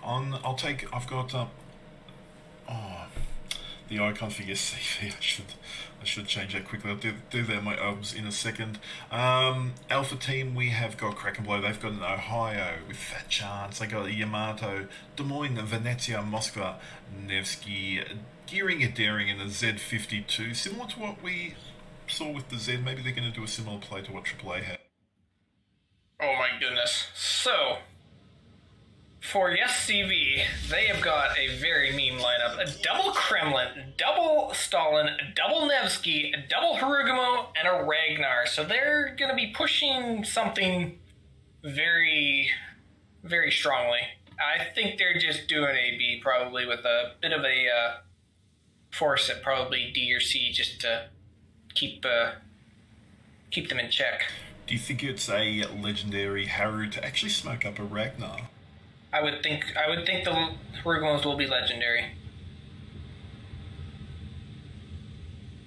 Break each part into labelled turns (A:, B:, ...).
A: I've got oh, the icon for YESCV. I should change that quickly. I'll do that in my obs in a second. Alpha team, we have got Kraken Below. They've got an Ohio with Fat Chance. They got Yamato, Des Moines, Venezia, Moskva, Nevsky, Gearing and Daring in the Z52. Similar to what we saw with the Z. Maybe they're going to do a similar play to what AAA had.
B: Oh my goodness. So, for YESCV, they have got a very mean lineup. A double Kremlin, double Stalin, double Nevsky, a double Harugumo, and a Ragnar. So they're going to be pushing something very, very strongly. I think they're just doing AB probably with a bit of a force at probably D or C just to keep them in check.
A: Do you think it's a legendary Haru to actually smoke up a Ragnar?
B: I would think the Harugumos will be legendary.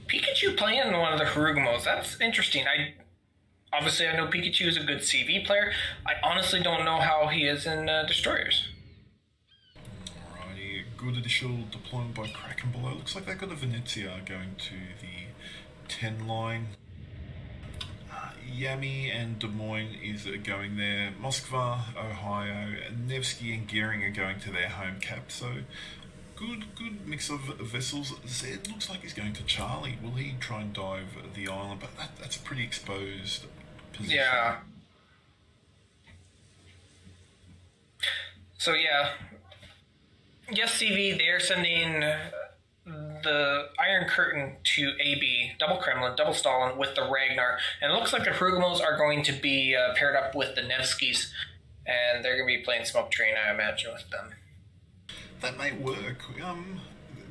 B: Pikachu playing one of the Harugumos, that's interesting. Obviously I know Pikachu is a good CV player. I honestly don't know how he is in Destroyers.
A: Alrighty, good additional deployment by Kraken Below. Looks like they've got a Venezia going to the 10 line. Yami and Des Moines is going there. Moskva, Ohio, Nevsky and Gearing are going to their home cap. So good mix of vessels. Zed looks like he's going to Charlie. Will he try and dive the island? But that's a pretty exposed position.
B: Yeah. So yeah, YESCV, they're sending the Iron Curtain to AB, double Kremlin, double Stalin with the Ragnar. And it looks like the Harugumos are going to be paired up with the Nevskys. And they're going to be playing Smoke Train, I imagine, with them.
A: That may work.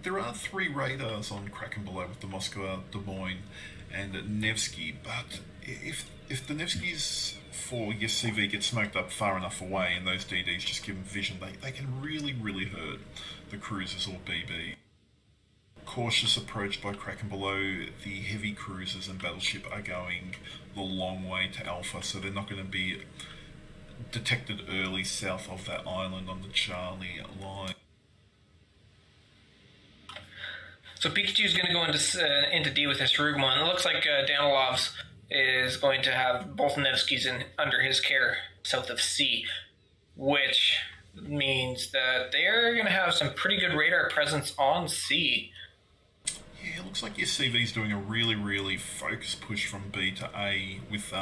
A: There are 3 radars on Kraken Below with the Moscow, Des Moines, and Nevsky. But if the Nevskys for YESCV get smoked up far enough away and those DDs just give them vision, they can really hurt the cruisers or BB. Cautious approach by Kraken Below. The heavy cruisers and battleship are going the long way to Alpha, so they're not going to be detected early south of that island on the Charlie line.
B: So Pikachu's going to go into D with his Harugumon, and it looks like Danilov's is going to have both Nevskys under his care south of C, which means that they're going to have some pretty good radar presence on C.
A: Yeah, it looks like YESCV's doing a really focused push from B to A with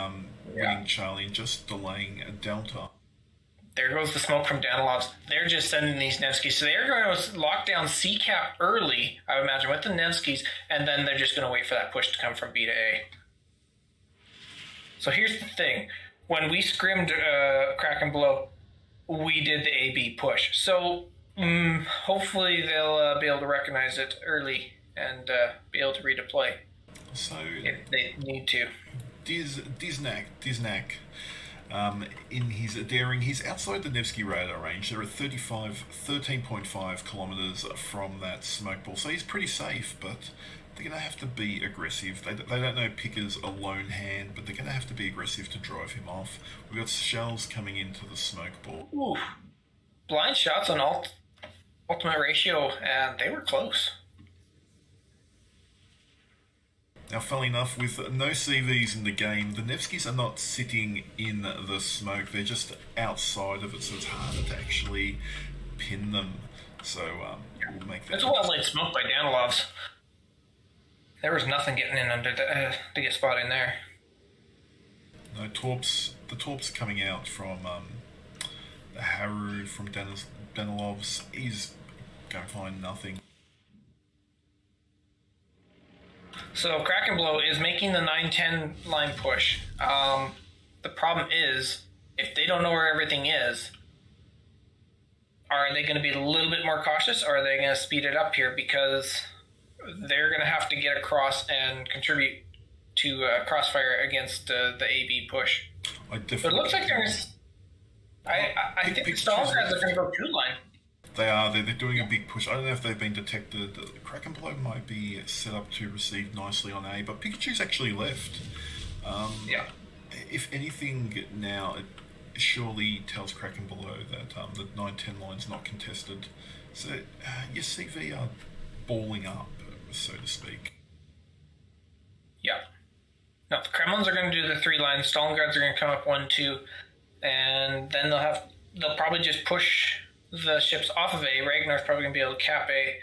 A: winning Charlie and just delaying a Delta.
B: There goes the smoke from Danilov's. They're just sending these Nevskys. So they're going to lock down C cap early, I would imagine, with the Nevskys, and then they're just going to wait for that push to come from B to A. So here's the thing. When we scrimmed Kraken Below, we did the AB push. So hopefully they'll be able to recognize it early and be able to redeploy.
A: So
B: if they need to.
A: Diznak, in his Daring, he's outside the Nevsky radar range. They're at 13.5 kilometers from that smoke ball, so he's pretty safe, but they're going to have to be aggressive. They don't know Picker's a lone hand, but they're going to have to be aggressive to drive him off. We've got shells coming into the smoke ball.
B: Ooh. Blind shots on ultimate ratio, and they were close.
A: Now, funnily enough, with no CVs in the game, the Nevskys are not sitting in the smoke. They're just outside of it, so it's harder to actually pin them. So we'll make that.
B: That's a well-laid smoke by Danilov's. There was nothing getting in under to get spot in there.
A: No, the Torps coming out from the Haru from Danilov's. He's going to find nothing.
B: So Kraken Below is making the 9-10 line push. The problem is, if they don't know where everything is, are they going to be a little bit more cautious, or are they going to speed it up here? Because they're going to have to get across and contribute to crossfire against the AB push. But it looks like there's... I think the Stalin guys are going to go 2 line.
A: They are. They're doing a big push. I don't know if they've been detected. Kraken Below might be set up to receive nicely on A, but Pikachu's actually left.
B: Yeah.
A: If anything now, surely tells Kraken Below that the 9-10 line's not contested. So YESCV are balling up, so to speak.
B: Yeah. No, the Kremlins are going to do the 3 lines. Stalingrads are going to come up 1-2, and then they'll probably just push the ships off of A. Ragnar's probably going to be able to cap A,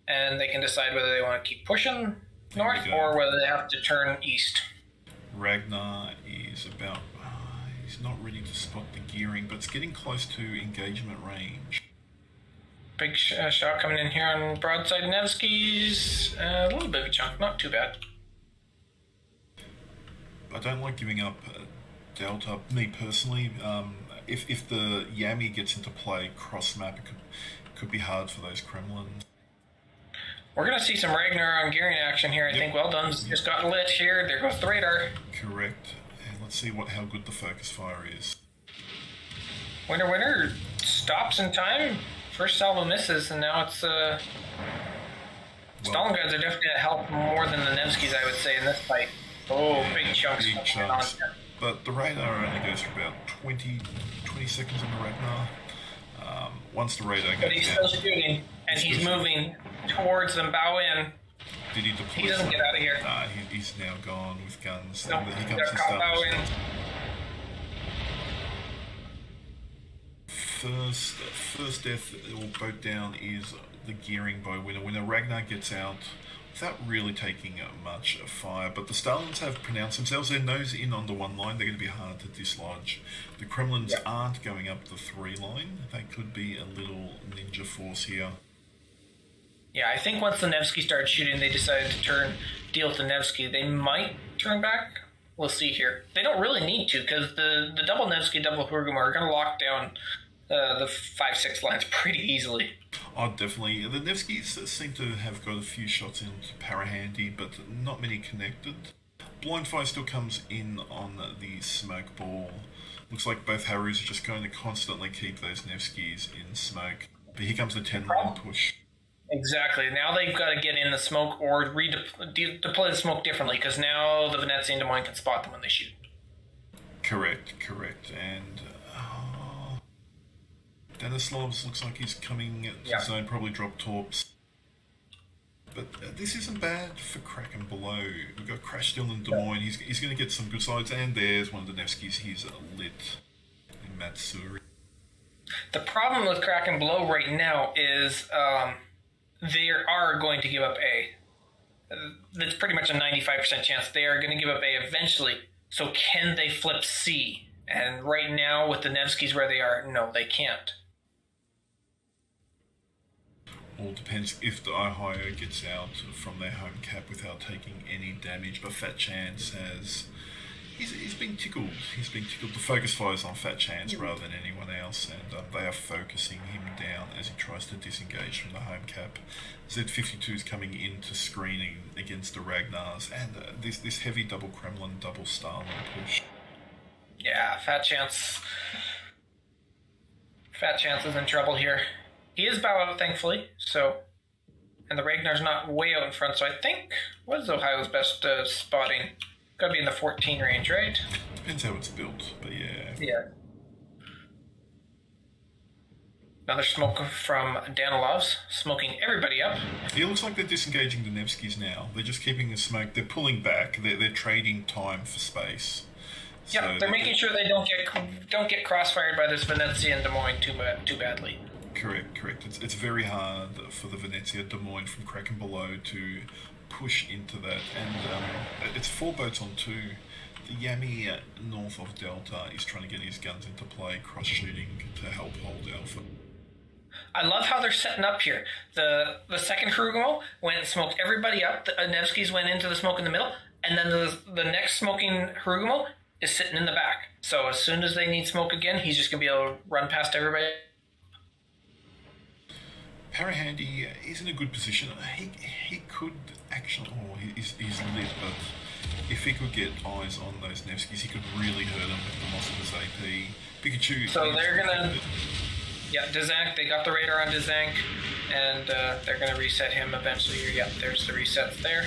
B: and they can decide whether they want to keep pushing north or whether they have to turn east.
A: Ragnar is about... he's not ready to spot the gearing, but it's getting close to engagement range.
B: Big shot coming in here on broadside Nevsky's. A little bit of a chunk, not too bad.
A: I don't like giving up Delta. Me personally, if the Yami gets into play cross-map, it could be hard for those Kremlins.
B: We're going to see some Ragnar on gearing action here, I think. Well done. Just got lit here. There goes the radar.
A: Correct. And let's see how good the focus fire is.
B: Winner stops in time. First salvo misses, and now it's... Stalingrads are definitely going to help more than the Nevskys, I would say, in this fight. Oh, big chunks.
A: Big chunks. But the radar only goes for about 20 seconds on the Ragnar. Once the radar goes
B: But he's still shooting, and he's moving towards them, bow in.
A: Did he deploy?
B: He doesn't get out of here.
A: Nah, he's now gone with guns.
B: Nope,
A: He comes and
B: bow in.
A: First death or boat down is the gearing by Winner. When a Ragnar gets out without really taking much fire, but the Stalins have pronounced themselves. Their nose in on the 1 line. They're going to be hard to dislodge. The Kremlins aren't going up the 3 line. They could be a little ninja force here.
B: Yeah, I think once the Nevsky started shooting, they decided to deal with the Nevsky. They might turn back. We'll see here. They don't really need to, because the double Nevsky, double Hurgum are going to lock down the 5-6 lines pretty easily.
A: Oh, definitely. The Nevskys seem to have got a few shots into Parahandy, but not many connected. Blind fire still comes in on the smoke ball. Looks like both Harus are just going to constantly keep those Nevskys in smoke. But here comes the 10-line push.
B: Exactly. Now they've got to get in the smoke or deploy the smoke differently, because now the Venezia and Des Moines can spot them when they shoot.
A: Correct. And Denislav's looks like he's coming to the zone, probably drop torps. But this isn't bad for Kraken Below. We've got Crash still in Des Moines. He's going to get some good sides, and there's one of the Nevskys. He's lit in Matsuri.
B: The problem with Kraken Below right now is they are going to give up A. That's pretty much a 95% chance they are going to give up A eventually. So can they flip C? And right now, with the Nevskys where they are, no, they can't.
A: All depends if the Ohio gets out from their home cap without taking any damage. But Fat Chance has... He's been tickled. He's been tickled. The focus fires on Fat Chance rather than anyone else, and they are focusing him down as he tries to disengage from the home cap. Z52 is coming into screening against the Ragnars, and this heavy double Kremlin, double Stalin push.
B: Yeah, Fat Chance is in trouble here. He is bow out, thankfully, so... And the Ragnar's not way out in front, so I think... What is Ohio's best spotting? Gotta be in the 14 range, right?
A: Depends how it's built, but yeah.
B: Yeah. Another smoke from Danilov's, smoking everybody up.
A: It looks like they're disengaging the Nevskys now. They're just keeping the smoke. They're pulling back. They're trading time for space. So
B: yeah, they're making sure they don't get crossfired by this Venezia and Des Moines too badly.
A: Correct. It's very hard for the Venezia Des Moines from Kraken Below to push into that, and it's 4 boats on 2. The Yami north of Delta is trying to get his guns into play, cross-shooting to help hold Alpha.
B: I love how they're setting up here. The second Hrugumo went and smoked everybody up. The Nevskys went into the smoke in the middle, and then the next smoking Hrugumo is sitting in the back. So as soon as they need smoke again, he's just going to be able to run past everybody.
A: Parahandy is in a good position. He could actually... Oh, he's lit, but if he could get eyes on those Nevskys, he could really hurt them with the Moskva's AP. Pikachu...
B: So they're going to... Yeah, Dezank, they got the radar on Dezank, and they're going to reset him eventually. Yep, there's the resets there.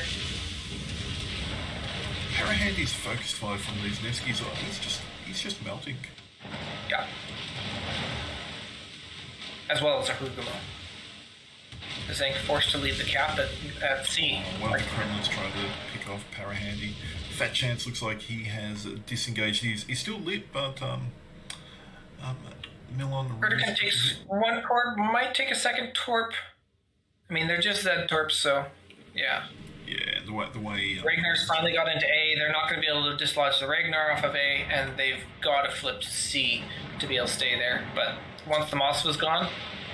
A: Parahandy's focused fire from these Nevskys, he's just melting.
B: Yeah. As well as a Harugumo. Zank forced to leave the cap at C.
A: One of the Kremlin's trying to pick off Parahandy. Fat Chance looks like he has disengaged. He's still lit, but Milan...
B: Vertican takes one torp, might take a second torp. I mean, they're just dead torps, so yeah.
A: Yeah, the way
B: Ragnar's finally got into A. They're not going to be able to dislodge the Ragnar off of A, and they've got to flip to C to be able to stay there. But once the Moss was gone,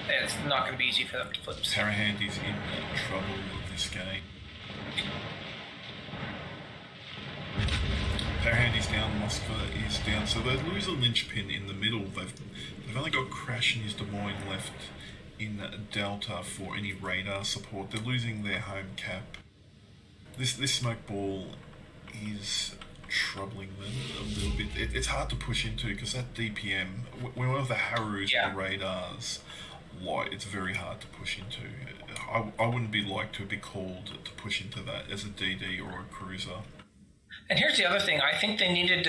B: it's not going to be easy for them to flip.
A: Parahandy's in trouble with this game. Parahandy's down, Moskva is down, so they lose a linchpin in the middle. They've only got Crash and his Des Moines left in Delta for any radar support. They're losing their home cap. This smoke ball is troubling them a little bit. It's hard to push into because that DPM, when one of the Harus and the radars light, it's very hard to push into. I wouldn't be to be called to push into that as a DD or a cruiser.
B: And here's the other thing. I think they needed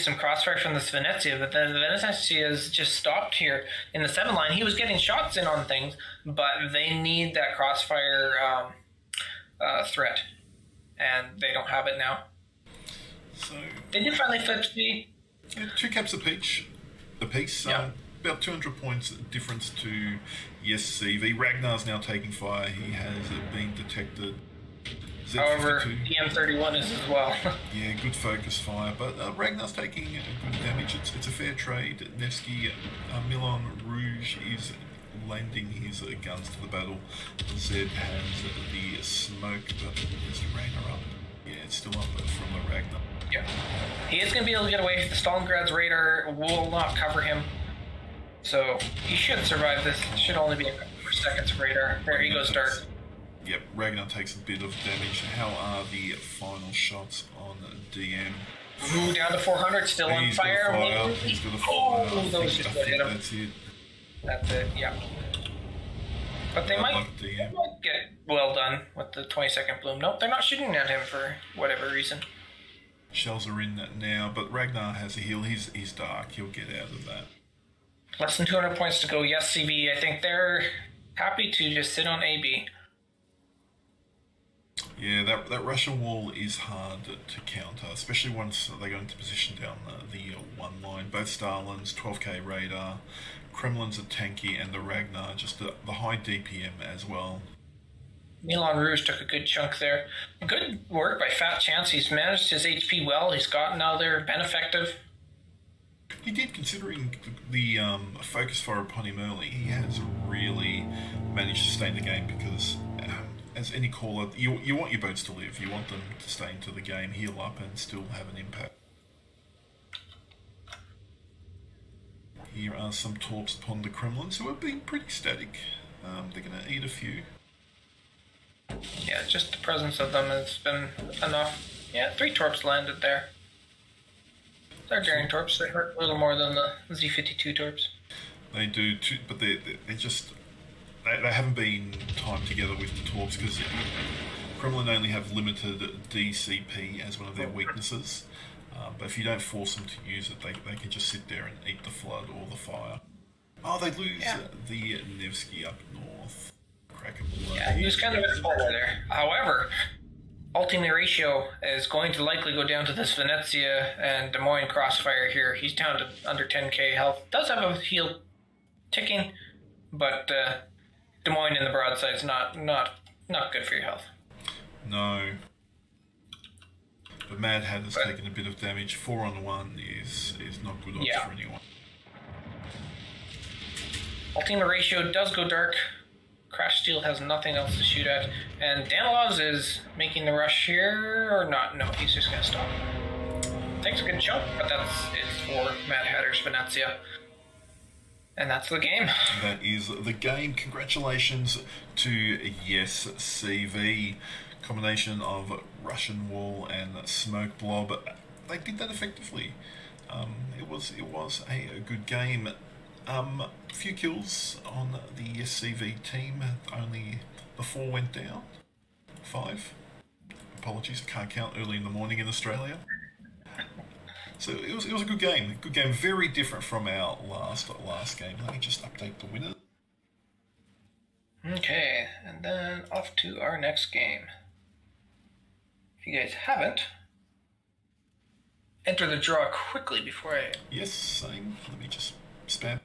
B: some crossfire from the Venezia, but the Venezia has just stopped here in the 7 line. He was getting shots in on things, but they need that crossfire threat, and they don't have it now.
A: So
B: they did finally flip C.
A: Yeah, 2 caps apiece. About 200 points difference to YESCV. Ragnar's now taking fire. He has been detected.
B: However, DM31 is as well.
A: Yeah, good focus fire, but Ragnar's taking good damage. It's a fair trade. Nevsky, Milan Rouge is lending his guns to the battle. Zed has the smoke, but is the Ragnar up? Yeah, it's still up from the Ragnar.
B: Yeah. He is going to be able to get away with the Stalingrad's radar. Will not cover him. So he should survive this. It should only be a couple of seconds of radar. There he goes, dark.
A: Yep, Ragnar takes a bit of damage. How are the final shots on DM?
B: Ooh, down to 400, still on fire.
A: He's got a fire.
B: Oh, those just hit him.
A: That's it.
B: That's it, yeah. But they might get well done with the 20-second bloom. Nope, they're not shooting at him for whatever reason.
A: Shells are in that now, but Ragnar has a heal. He's dark. He'll get out of that.
B: Less than 200 points to go. YESCV, I think they're happy to just sit on AB.
A: Yeah, that Russian wall is hard to counter, especially once they go into position down the 1 line. Both Stalins, 12k radar, Kremlins are tanky, and the Ragnar, just the high DPM as well.
B: Milan Rouge took a good chunk there. Good work by Fat Chance. He's managed his HP well. He's gotten out there, been effective.
A: He did, considering the focus fire upon him early. He has really managed to stay in the game because, as any caller, you want your boats to live. You want them to stay into the game, heal up, and still have an impact. Here are some torps upon the Kremlins, who are being pretty static. They're going to eat a few.
B: Yeah, just the presence of them has been enough. Yeah, 3 torps landed there. They're daring torps. They hurt a little more than the Z52 torps.
A: They do too, but they just they haven't been timed together with the torps because Kremlin only have limited DCP as one of their weaknesses. But if you don't force them to use it, they can just sit there and eat the flood or the fire. Oh, they lose the Nevsky up north. Kraken Below.
B: Yeah, he was kind of at fault there. However, ultimate ratio is going to likely go down to this Venezia and Des Moines crossfire here. He's down to under 10k health. Does have a heal ticking, but Des Moines in the broadside's not good for your health.
A: No. But Mad Hat has taken a bit of damage. 4-on-1 is not good odds for anyone.
B: Ultimate ratio does go dark. Crash Steel has nothing else to shoot at. And Danilov's is making the rush here, or not? No, he's just going to stop. Takes a good chunk, but that's it for Mad Hatter's Venezia. And that's the game.
A: That is the game. Congratulations to YESCV. Combination of Russian wall and smoke blob. They did that effectively. It was a good game. A few kills on the YESCV team. Only the 4 went down. 5. Apologies, I can't count early in the morning in Australia. So it was a good game. Good game. Very different from our last game. Let me just update the winner.
B: Okay, and then off to our next game. If you guys haven't, enter the draw quickly before I...
A: Yes, same. Let me just spam.